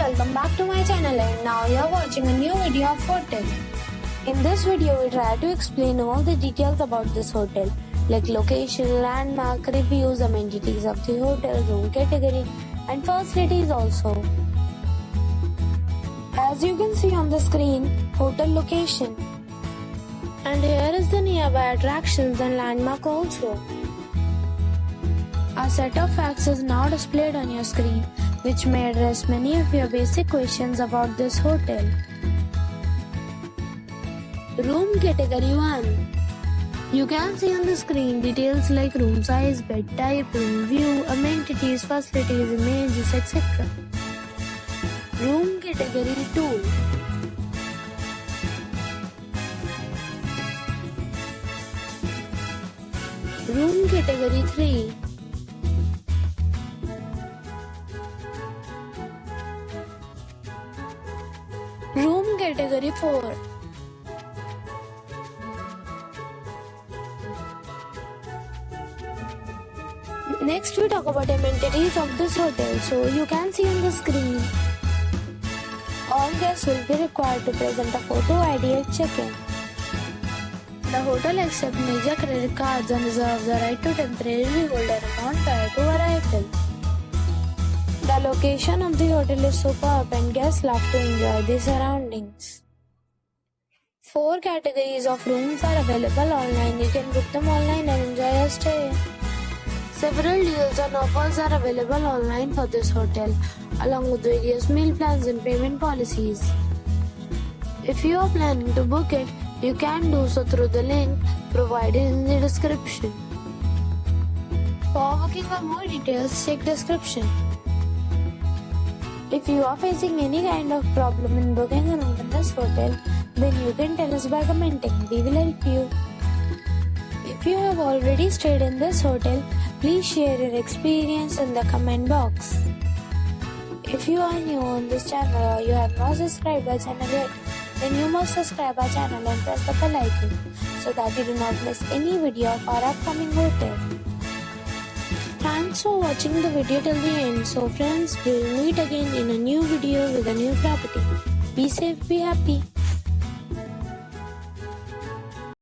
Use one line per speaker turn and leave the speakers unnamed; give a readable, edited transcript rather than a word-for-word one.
welcome back to my channel, and now you are watching a new video of hotel. In this video we try to explain all the details about this hotel, like location, landmark, reviews, amenities of the hotel, room category and facilities also. As you can see on the screen, hotel location. And here is the nearby attractions and landmark also. A set of facts is now displayed on your screen, which may address many of your basic questions about this hotel. Room category 1. You can see on the screen details like room size, bed type, room view, amenities, facilities, images, etc. Room category 2. Room category 3. Room category 4. Next we talk about amenities of this hotel. So you can see on the screen, all guests will be required to present a photo ID at check-in. The hotel accepts major credit cards and reserves the right to temporarily hold an amount prior to arrival. The location of the hotel is superb and guests love to enjoy the surroundings. 4 categories of rooms are available online. You can book them online and enjoy your stay. Several deals and offers are available online for this hotel, along with various meal plans and payment policies. If you are planning to book it, you can do so through the link provided in the description. For booking or more details, check description. If you are facing any kind of problem in booking a room in this hotel, then you can tell us by commenting. We will help you. If you have already stayed in this hotel, please share your experience in the comment box. If you are new on this channel or you have not subscribed our channel yet, then you must subscribe our channel and press the bell icon so that you do not miss any video of our upcoming hotel. Thanks for watching the video till the end. So friends, we will meet again in a new video with a new property. Be safe, be happy.